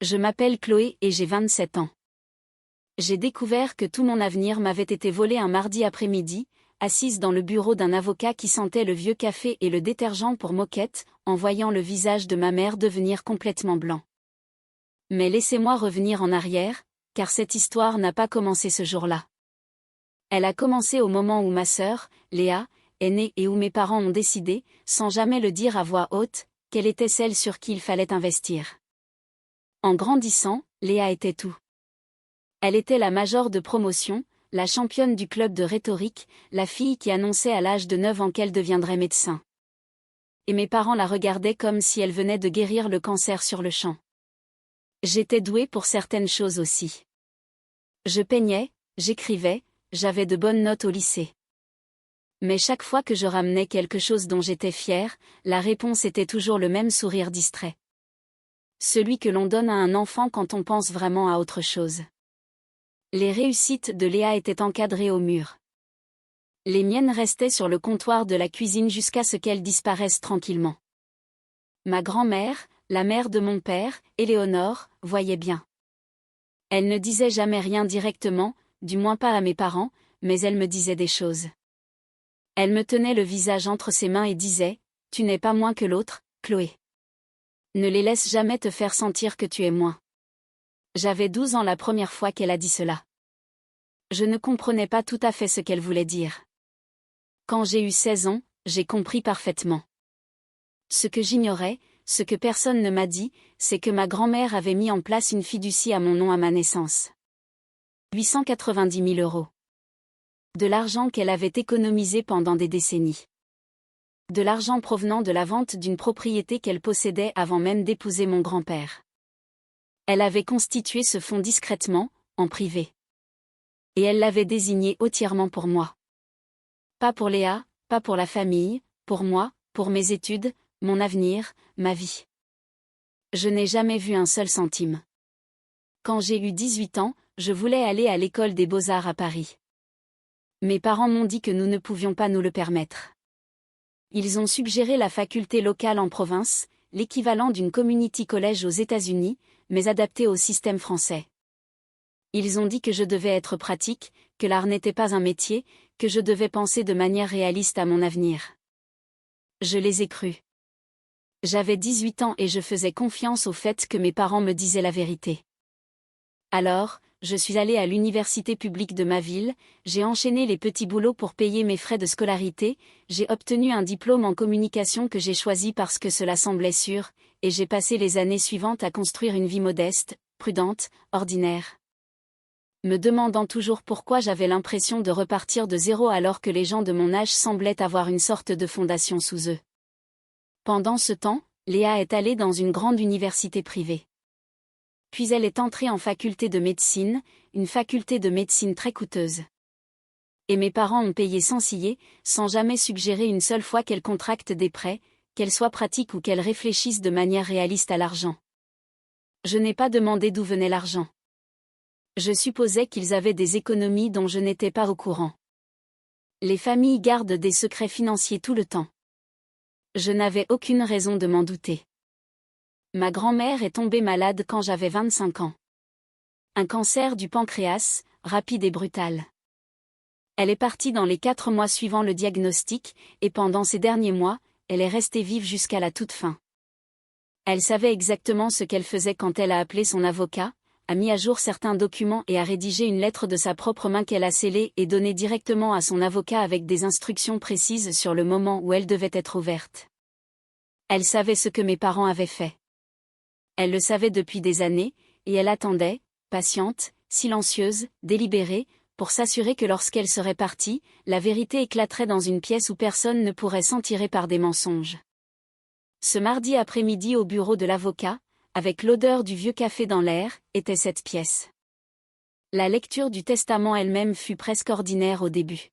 Je m'appelle Chloé et j'ai 27 ans. J'ai découvert que tout mon avenir m'avait été volé un mardi après-midi, assise dans le bureau d'un avocat qui sentait le vieux café et le détergent pour moquette, en voyant le visage de ma mère devenir complètement blanc. Mais laissez-moi revenir en arrière, car cette histoire n'a pas commencé ce jour-là. Elle a commencé au moment où ma sœur, Léa, est née et où mes parents ont décidé, sans jamais le dire à voix haute, qu'elle était celle sur qui il fallait investir. En grandissant, Léa était tout. Elle était la major de promotion, la championne du club de rhétorique, la fille qui annonçait à l'âge de 9 ans qu'elle deviendrait médecin. Et mes parents la regardaient comme si elle venait de guérir le cancer sur le champ. J'étais douée pour certaines choses aussi. Je peignais, j'écrivais, j'avais de bonnes notes au lycée. Mais chaque fois que je ramenais quelque chose dont j'étais fière, la réponse était toujours le même sourire distrait. Celui que l'on donne à un enfant quand on pense vraiment à autre chose. Les réussites de Léa étaient encadrées au mur. Les miennes restaient sur le comptoir de la cuisine jusqu'à ce qu'elles disparaissent tranquillement. Ma grand-mère, la mère de mon père, Éléonore, voyait bien. Elle ne disait jamais rien directement, du moins pas à mes parents, mais elle me disait des choses. Elle me tenait le visage entre ses mains et disait « Tu n'es pas moins que l'autre, Chloé. Ne les laisse jamais te faire sentir que tu es moins. » J'avais 12 ans la première fois qu'elle a dit cela. Je ne comprenais pas tout à fait ce qu'elle voulait dire. Quand j'ai eu 16 ans, j'ai compris parfaitement. Ce que j'ignorais, ce que personne ne m'a dit, c'est que ma grand-mère avait mis en place une fiducie à mon nom à ma naissance. 890 000 €. De l'argent qu'elle avait économisé pendant des décennies. De l'argent provenant de la vente d'une propriété qu'elle possédait avant même d'épouser mon grand-père. Elle avait constitué ce fonds discrètement, en privé. Et elle l'avait désigné entièrement pour moi. Pas pour Léa, pas pour la famille, pour moi, pour mes études, mon avenir, ma vie. Je n'ai jamais vu un seul centime. Quand j'ai eu 18 ans, je voulais aller à l'école des Beaux-Arts à Paris. Mes parents m'ont dit que nous ne pouvions pas nous le permettre. Ils ont suggéré la faculté locale en province, l'équivalent d'une community college aux États-Unis, mais adapté au système français. Ils ont dit que je devais être pratique, que l'art n'était pas un métier, que je devais penser de manière réaliste à mon avenir. Je les ai crus. J'avais 18 ans et je faisais confiance au fait que mes parents me disaient la vérité. Alors, je suis allée à l'université publique de ma ville, j'ai enchaîné les petits boulots pour payer mes frais de scolarité, j'ai obtenu un diplôme en communication que j'ai choisi parce que cela semblait sûr, et j'ai passé les années suivantes à construire une vie modeste, prudente, ordinaire. Me demandant toujours pourquoi j'avais l'impression de repartir de zéro alors que les gens de mon âge semblaient avoir une sorte de fondation sous eux. Pendant ce temps, Léa est allée dans une grande université privée. Puis elle est entrée en faculté de médecine, une faculté de médecine très coûteuse. Et mes parents ont payé sans ciller, sans jamais suggérer une seule fois qu'elle contracte des prêts, qu'elle soit pratique ou qu'elle réfléchisse de manière réaliste à l'argent. Je n'ai pas demandé d'où venait l'argent. Je supposais qu'ils avaient des économies dont je n'étais pas au courant. Les familles gardent des secrets financiers tout le temps. Je n'avais aucune raison de m'en douter. Ma grand-mère est tombée malade quand j'avais 25 ans. Un cancer du pancréas, rapide et brutal. Elle est partie dans les 4 mois suivant le diagnostic, et pendant ces derniers mois, elle est restée vive jusqu'à la toute fin. Elle savait exactement ce qu'elle faisait quand elle a appelé son avocat, a mis à jour certains documents et a rédigé une lettre de sa propre main qu'elle a scellée et donnée directement à son avocat avec des instructions précises sur le moment où elle devait être ouverte. Elle savait ce que mes parents avaient fait. Elle le savait depuis des années, et elle attendait, patiente, silencieuse, délibérée, pour s'assurer que lorsqu'elle serait partie, la vérité éclaterait dans une pièce où personne ne pourrait s'en tirer par des mensonges. Ce mardi après-midi au bureau de l'avocat, avec l'odeur du vieux café dans l'air, était cette pièce. La lecture du testament elle-même fut presque ordinaire au début.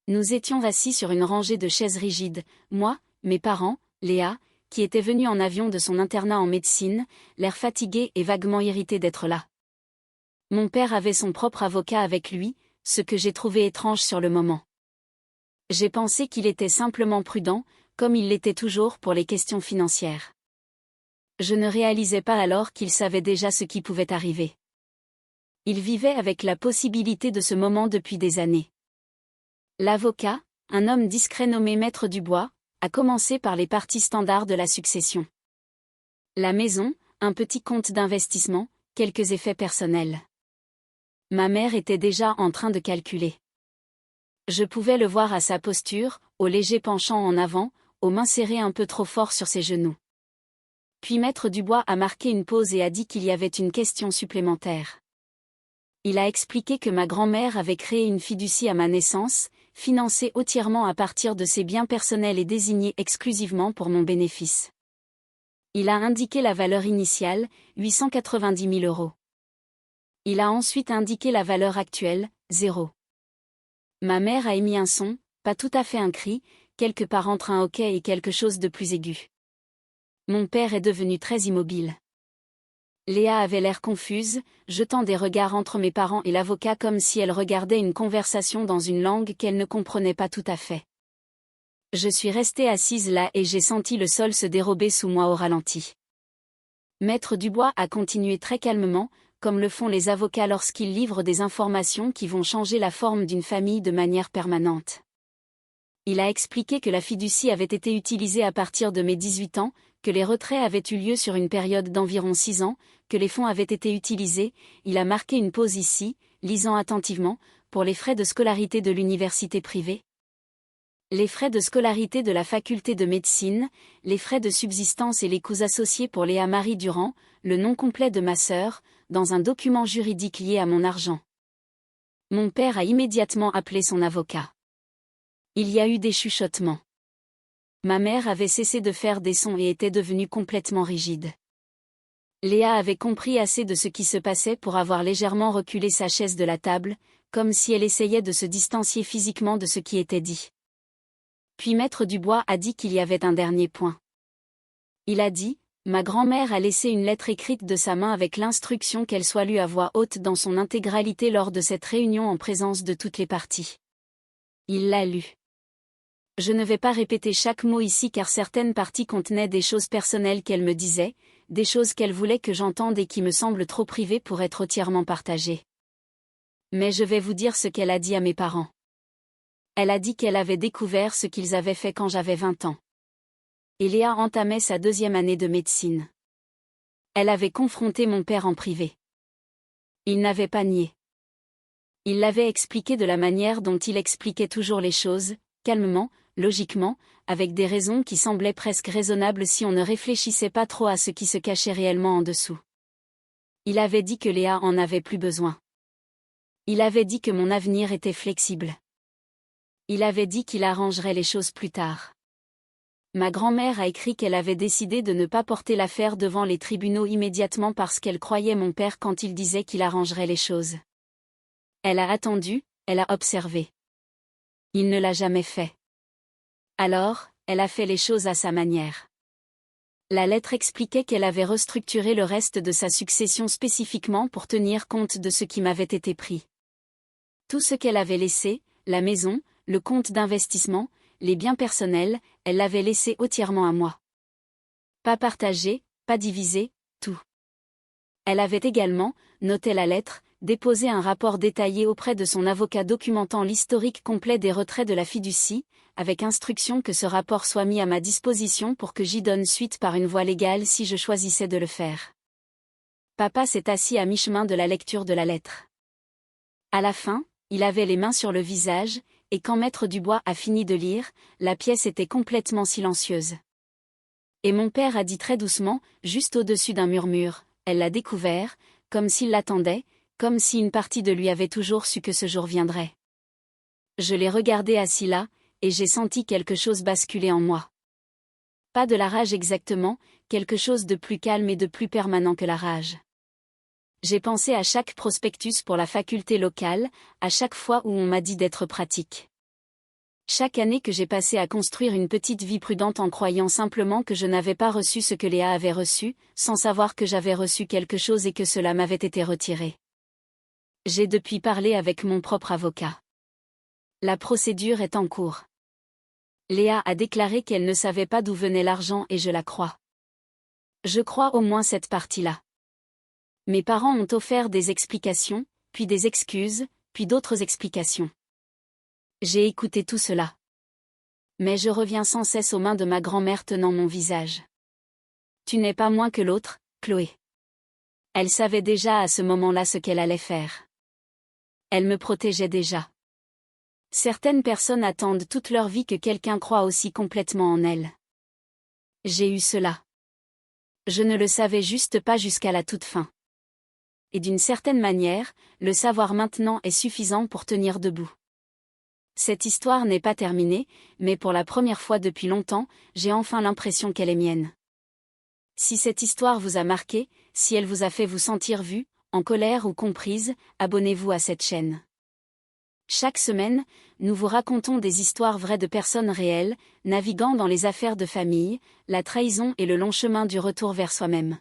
Nous étions assis sur une rangée de chaises rigides, moi, mes parents, Léa, qui était venue en avion de son internat en médecine, l'air fatigué et vaguement irrité d'être là. Mon père avait son propre avocat avec lui, ce que j'ai trouvé étrange sur le moment. J'ai pensé qu'il était simplement prudent, comme il l'était toujours pour les questions financières. Je ne réalisais pas alors qu'il savait déjà ce qui pouvait arriver. Il vivait avec la possibilité de ce moment depuis des années. L'avocat, un homme discret nommé Maître Dubois, a commencé par les parties standards de la succession. La maison, un petit compte d'investissement, quelques effets personnels. Ma mère était déjà en train de calculer. Je pouvais le voir à sa posture, au léger penchant en avant, aux mains serrées un peu trop fort sur ses genoux. Puis Maître Dubois a marqué une pause et a dit qu'il y avait une question supplémentaire. Il a expliqué que ma grand-mère avait créé une fiducie à ma naissance, financée entièrement à partir de ses biens personnels et désignée exclusivement pour mon bénéfice. Il a indiqué la valeur initiale, 890 000 €. Il a ensuite indiqué la valeur actuelle, 0. Ma mère a émis un son, pas tout à fait un cri, quelque part entre un hoquet et quelque chose de plus aigu. Mon père est devenu très immobile. Léa avait l'air confuse, jetant des regards entre mes parents et l'avocat comme si elle regardait une conversation dans une langue qu'elle ne comprenait pas tout à fait. Je suis restée assise là et j'ai senti le sol se dérober sous moi au ralenti. Maître Dubois a continué très calmement, comme le font les avocats lorsqu'ils livrent des informations qui vont changer la forme d'une famille de manière permanente. Il a expliqué que la fiducie avait été utilisée à partir de mes 18 ans, que les retraits avaient eu lieu sur une période d'environ 6 ans, que les fonds avaient été utilisés, il a marqué une pause ici, lisant attentivement, pour les frais de scolarité de l'université privée. Les frais de scolarité de la faculté de médecine, les frais de subsistance et les coûts associés pour Léa Marie Durand, le nom complet de ma sœur, dans un document juridique lié à mon argent. Mon père a immédiatement appelé son avocat. Il y a eu des chuchotements. Ma mère avait cessé de faire des sons et était devenue complètement rigide. Léa avait compris assez de ce qui se passait pour avoir légèrement reculé sa chaise de la table, comme si elle essayait de se distancier physiquement de ce qui était dit. Puis Maître Dubois a dit qu'il y avait un dernier point. Il a dit, ma grand-mère a laissé une lettre écrite de sa main avec l'instruction qu'elle soit lue à voix haute dans son intégralité lors de cette réunion en présence de toutes les parties. Il l'a lue. Je ne vais pas répéter chaque mot ici car certaines parties contenaient des choses personnelles qu'elle me disait, des choses qu'elle voulait que j'entende et qui me semblent trop privées pour être entièrement partagées. Mais je vais vous dire ce qu'elle a dit à mes parents. Elle a dit qu'elle avait découvert ce qu'ils avaient fait quand j'avais 20 ans. Et Léa entamait sa 2e année de médecine. Elle avait confronté mon père en privé. Il n'avait pas nié. Il l'avait expliqué de la manière dont il expliquait toujours les choses, calmement, logiquement, avec des raisons qui semblaient presque raisonnables si on ne réfléchissait pas trop à ce qui se cachait réellement en dessous. Il avait dit que Léa en avait plus besoin. Il avait dit que mon avenir était flexible. Il avait dit qu'il arrangerait les choses plus tard. Ma grand-mère a écrit qu'elle avait décidé de ne pas porter l'affaire devant les tribunaux immédiatement parce qu'elle croyait mon père quand il disait qu'il arrangerait les choses. Elle a attendu, elle a observé. Il ne l'a jamais fait. Alors, elle a fait les choses à sa manière. La lettre expliquait qu'elle avait restructuré le reste de sa succession spécifiquement pour tenir compte de ce qui m'avait été pris. Tout ce qu'elle avait laissé, la maison, le compte d'investissement, les biens personnels, elle l'avait laissé entièrement à moi. Pas partagé, pas divisé, tout. Elle avait également, notait la lettre, déposé un rapport détaillé auprès de son avocat documentant l'historique complet des retraits de la fiducie, avec instruction que ce rapport soit mis à ma disposition pour que j'y donne suite par une voie légale si je choisissais de le faire. Papa s'est assis à mi-chemin de la lecture de la lettre. À la fin, il avait les mains sur le visage, et quand Maître Dubois a fini de lire, la pièce était complètement silencieuse. Et mon père a dit très doucement, juste au-dessus d'un murmure, elle l'a découvert, comme s'il l'attendait, comme si une partie de lui avait toujours su que ce jour viendrait. Je l'ai regardé assis là, et j'ai senti quelque chose basculer en moi. Pas de la rage exactement, quelque chose de plus calme et de plus permanent que la rage. J'ai pensé à chaque prospectus pour la faculté locale, à chaque fois où on m'a dit d'être pratique. Chaque année que j'ai passé à construire une petite vie prudente en croyant simplement que je n'avais pas reçu ce que Léa avait reçu, sans savoir que j'avais reçu quelque chose et que cela m'avait été retiré. J'ai depuis parlé avec mon propre avocat. La procédure est en cours. Léa a déclaré qu'elle ne savait pas d'où venait l'argent et je la crois. Je crois au moins cette partie-là. Mes parents ont offert des explications, puis des excuses, puis d'autres explications. J'ai écouté tout cela. Mais je reviens sans cesse aux mains de ma grand-mère tenant mon visage. Tu n'es pas moins que l'autre, Chloé. Elle savait déjà à ce moment-là ce qu'elle allait faire. Elle me protégeait déjà. Certaines personnes attendent toute leur vie que quelqu'un croie aussi complètement en elles. J'ai eu cela. Je ne le savais juste pas jusqu'à la toute fin. Et d'une certaine manière, le savoir maintenant est suffisant pour tenir debout. Cette histoire n'est pas terminée, mais pour la première fois depuis longtemps, j'ai enfin l'impression qu'elle est mienne. Si cette histoire vous a marqué, si elle vous a fait vous sentir vue, en colère ou comprise, abonnez-vous à cette chaîne. Chaque semaine, nous vous racontons des histoires vraies de personnes réelles, naviguant dans les affaires de famille, la trahison et le long chemin du retour vers soi-même.